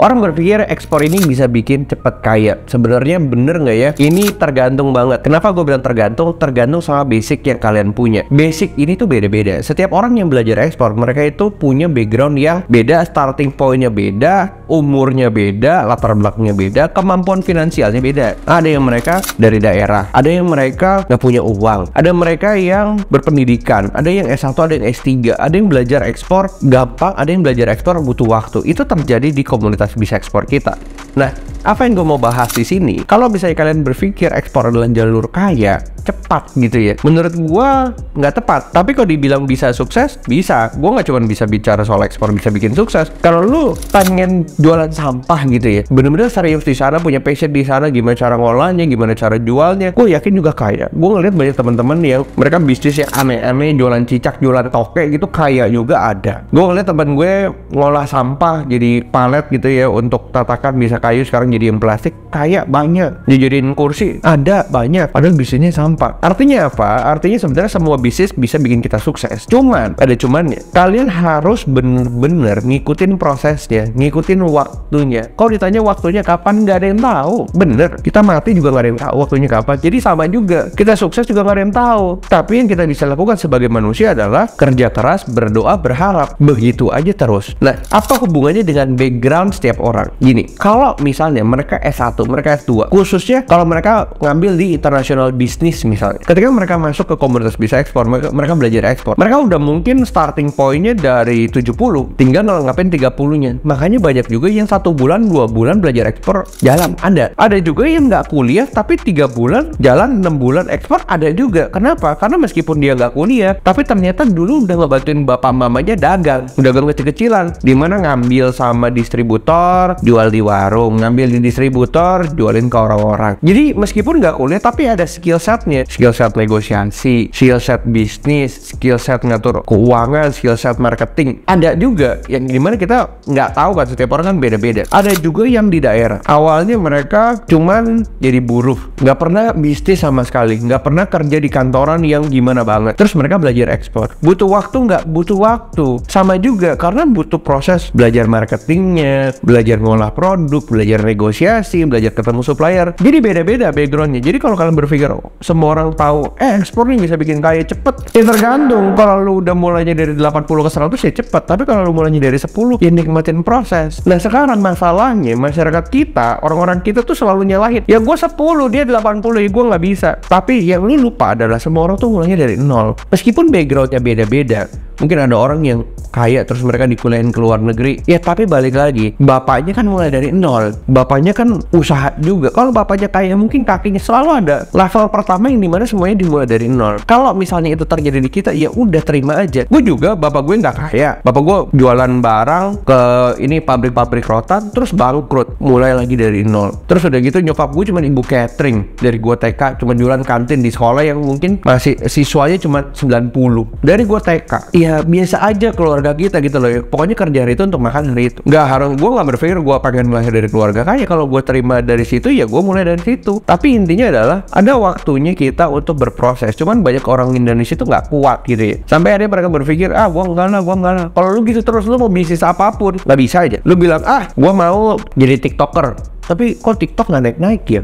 Orang berpikir ekspor ini bisa bikin cepet kaya. Sebenarnya bener nggak ya? Ini tergantung banget. Kenapa gue bilang tergantung? Tergantung sama basic yang kalian punya. Basic ini tuh beda-beda. Setiap orang yang belajar ekspor, mereka itu punya background yang beda, starting pointnya beda, umurnya beda, latar belakangnya beda, kemampuan finansialnya beda. Ada yang mereka dari daerah, ada yang mereka nggak punya uang, ada mereka yang berpendidikan, ada yang S1, ada yang S3, ada yang belajar ekspor gampang, ada yang belajar ekspor butuh waktu. Itu terjadi di komunitas Bisa Ekspor kita. Nah, apa yang gue mau bahas di sini? Kalau misalnya kalian berpikir ekspor adalah jalur kaya, cepat gitu ya. Menurut gue nggak tepat. Tapi kalau dibilang bisa sukses, bisa. Gue nggak cuma bisa bicara soal ekspor bisa bikin sukses. Kalau lu pengen jualan sampah gitu ya, bener-bener serius di sana, punya passion di sana, gimana cara ngolahnya, gimana cara jualnya, gue yakin juga kaya. Gue ngeliat banyak teman-teman yang mereka bisnis yang aneh-aneh, jualan cicak, jualan toke gitu, kaya juga ada. Gue ngeliat teman gue ngolah sampah jadi palet gitu ya, untuk tatakan bisa kayu, sekarang jadi yang plastik, kaya banyak. Dijadiin kursi ada banyak, padahal bisnisnya sampah. Artinya apa? Artinya sebenarnya semua bisnis bisa bikin kita sukses. Cuman ada cumannya, kalian harus bener-bener ngikutin prosesnya, ngikutin waktunya. Kalau ditanya waktunya kapan, nggak ada yang tahu. Bener, kita mati juga nggak ada yang tahu waktunya kapan. Jadi sama juga, kita sukses juga nggak ada yang tahu. Tapi yang kita bisa lakukan sebagai manusia adalah kerja keras, berdoa, berharap. Begitu aja terus. Nah, apa hubungannya dengan background setiap orang? Gini, kalau misalnya mereka S1, mereka S2, khususnya kalau mereka ngambil di international business misalnya, ketika mereka masuk ke komunitas Bisa Ekspor, mereka belajar ekspor, mereka udah mungkin starting pointnya dari 70, tinggal ngelengkapin 30-nya. Makanya banyak juga yang 1 bulan, 2 bulan belajar ekspor jalan. Ada juga yang nggak kuliah tapi 3 bulan jalan, 6 bulan ekspor ada juga. Kenapa? Karena meskipun dia nggak kuliah, tapi ternyata dulu udah ngebantuin bapak mamanya dagang kecil-kecilan, dimana ngambil sama distributor, jual di warung, ngambil di distributor, jualin ke orang-orang. Jadi meskipun nggak kuliah tapi ada skill setnya, skill set negosiasi, skill set bisnis, skill set ngatur keuangan, skill set marketing. Ada juga yang dimana kita nggak tahu kan, setiap orang kan beda-beda. Ada juga yang di daerah, awalnya mereka cuman jadi buruh, nggak pernah bisnis sama sekali, nggak pernah kerja di kantoran yang gimana banget. Terus mereka belajar ekspor. Butuh waktu nggak? Butuh waktu. Sama juga, karena butuh proses belajar marketingnya, belajar ngolah produk, belajar negosiasi, belajar ketemu supplier. Jadi beda-beda backgroundnya. Jadi kalau kalian berpikir semua orang tahu ekspor nih bisa bikin kaya cepet, ya tergantung. Kalau lu udah mulainya dari 80 ke 100 ya cepet, tapi kalau lu mulainya dari 10 ya nikmatin proses. Nah sekarang masalahnya masyarakat kita, orang-orang kita tuh selalu nyalahin, ya gue 10 dia 80, ya gue nggak bisa. Tapi yang lu lupa adalah semua orang tuh mulainya dari nol. Meskipun backgroundnya beda-beda, mungkin ada orang yang kaya terus mereka dikuliahin ke luar negeri, ya tapi balik lagi, bapaknya kan mulai dari nol, bapaknya kan usaha juga. Kalau bapaknya kaya, mungkin kakinya selalu ada level pertama yang dimana semuanya dimulai dari nol. Kalau misalnya itu terjadi di kita, ya udah terima aja. Gue juga, bapak gue nggak kaya, bapak gue jualan barang ke ini pabrik-pabrik rotan, terus bangkrut, mulai lagi dari nol. Terus udah gitu nyokap gue cuma ibu catering, dari gue TK cuma jualan kantin di sekolah yang mungkin masih siswanya cuma 90. Dari gue TK, ya biasa aja keluarga kita gitu loh ya. Pokoknya kerja hari itu untuk makan hari itu. Nggak harus, gue nggak berpikir gue pengen lahir dari keluarga kaya. Kalau gue terima dari situ ya gue mulai dari situ. Tapi intinya adalah ada waktunya kita untuk berproses. Cuman banyak orang Indonesia itu nggak kuat gitu ya. Sampai akhirnya mereka berpikir, gue enggak lah. Kalau lu gitu terus, lu mau bisnis apapun nggak bisa aja. Lu bilang, gue mau jadi TikToker, tapi kok TikTok nggak naik-naik ya?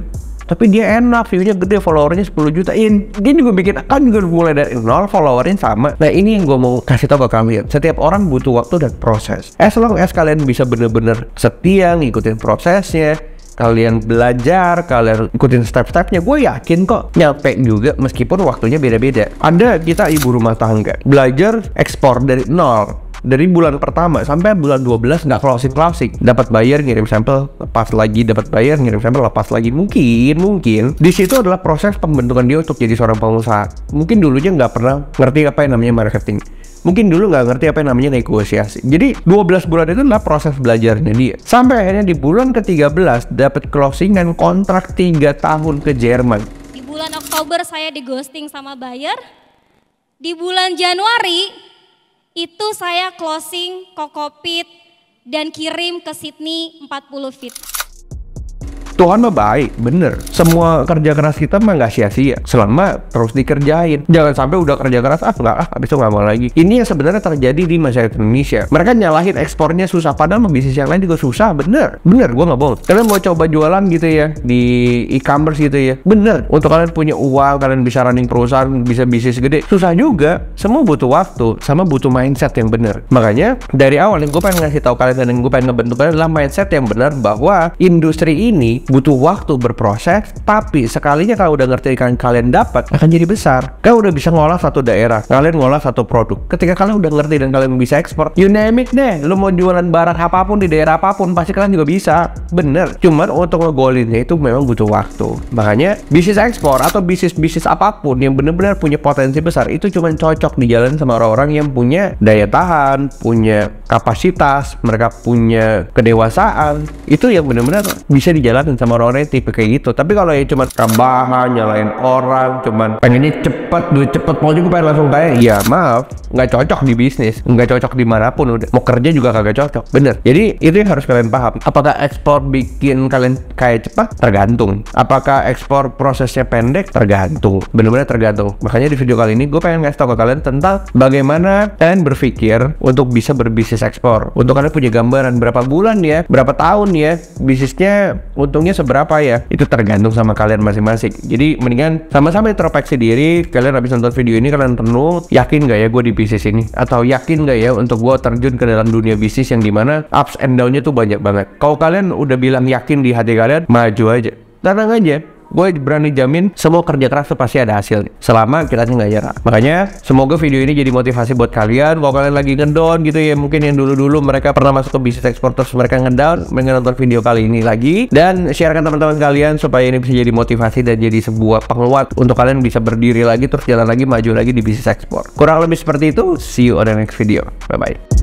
Tapi dia enak, view-nya gede, followernya 10 juta. Dia juga bikin, kan juga mulai dari nol, followernya sama. Nah ini yang gue mau kasih tau ke kalian. Setiap orang butuh waktu dan proses. As long as kalian bisa bener-bener setia ngikutin prosesnya, kalian belajar, kalian ikutin step-stepnya, gue yakin kok nyampe juga meskipun waktunya beda-beda. Ada kita ibu rumah tangga, belajar ekspor dari nol. Dari bulan pertama sampai bulan 12 nggak closing, dapat bayar ngirim sampel, lepas lagi, dapat bayar ngirim sampel, lepas lagi. Mungkin di situ adalah proses pembentukan dia untuk jadi seorang pengusaha. Mungkin dulunya nggak pernah ngerti apa yang namanya marketing, mungkin dulu nggak ngerti apa yang namanya negosiasi. Jadi 12 bulan itu adalah proses belajarnya dia, sampai akhirnya di bulan ke-13 dapat closingan kontrak 3 tahun ke Jerman. Di bulan Oktober saya di ghosting sama buyer. Di bulan Januari itu saya closing kokopit dan kirim ke Sydney 40 feet. Tuhan mah baik, bener. Semua kerja keras kita mah nggak sia-sia selama terus dikerjain. Jangan sampai udah kerja keras, habis itu nggak mau lagi. Ini yang sebenarnya terjadi di masyarakat Indonesia. Mereka nyalahin ekspornya susah, padahal bisnis yang lain juga susah. Bener, gue nggak bohong. Kalian mau coba jualan gitu ya di e-commerce gitu ya, bener. Untuk kalian punya uang, kalian bisa running perusahaan, bisa bisnis gede, susah juga. Semua butuh waktu, sama butuh mindset yang bener. Makanya dari awal yang gue pengen ngasih tahu kalian dan yang gue pengen ngebentuk kalian adalah mindset yang benar bahwa industri ini butuh waktu berproses, tapi sekalinya kalau udah ngerti kalian dapat akan jadi besar. Kalian udah bisa ngolah satu daerah, kalian ngolah satu produk. Ketika kalian udah ngerti dan kalian bisa ekspor, you name it deh, lu mau jualan barang apapun di daerah apapun pasti kalian juga bisa. Bener. Cuman untuk ngegolinnya itu memang butuh waktu. Makanya bisnis ekspor atau bisnis apapun yang benar-benar punya potensi besar itu cuma cocok dijalan sama orang-orang yang punya daya tahan, punya kapasitas, mereka punya kedewasaan. Itu yang benar-benar bisa dijalanin sama orang-orang yang tipe kayak gitu. Tapi kalau ya cuma rebahan, nyalain orang, cuman pengennya cepet, duit cepet, pokoknya gue pengen langsung kaya, ya maaf, nggak cocok di bisnis, nggak cocok dimanapun. Udah mau kerja juga kagak cocok, bener. Jadi itu yang harus kalian paham. Apakah ekspor bikin kalian kaya cepat? Tergantung. Apakah ekspor prosesnya pendek? Tergantung, bener-bener tergantung. Makanya di video kali ini gue pengen ngasih tau ke kalian tentang bagaimana kalian berpikir untuk bisa berbisnis ekspor. Untuk kalian punya gambaran berapa bulan ya, berapa tahun ya, bisnisnya untungnya seberapa ya, itu tergantung sama kalian masing-masing. Jadi mendingan sama-sama introspeksi diri. Kalian habis nonton video ini kalian renung, yakin gak ya gue di bisnis ini, atau yakin gak ya untuk gue terjun ke dalam dunia bisnis yang dimana ups and down-nya tuh banyak banget. Kalau kalian udah bilang yakin di hati kalian, maju aja, tenang aja. Gue berani jamin semua kerja keras tuh pasti ada hasilnya selama kita nggak nyerah. Makanya semoga video ini jadi motivasi buat kalian. Kalau kalian lagi ngedown gitu ya, mungkin yang dulu-dulu mereka pernah masuk ke bisnis ekspor terus mereka ngedown, mending nonton video kali ini lagi dan sharekan teman-teman kalian supaya ini bisa jadi motivasi dan jadi sebuah penguat untuk kalian bisa berdiri lagi terus jalan lagi, maju lagi di bisnis ekspor. Kurang lebih seperti itu. See you on the next video. Bye bye.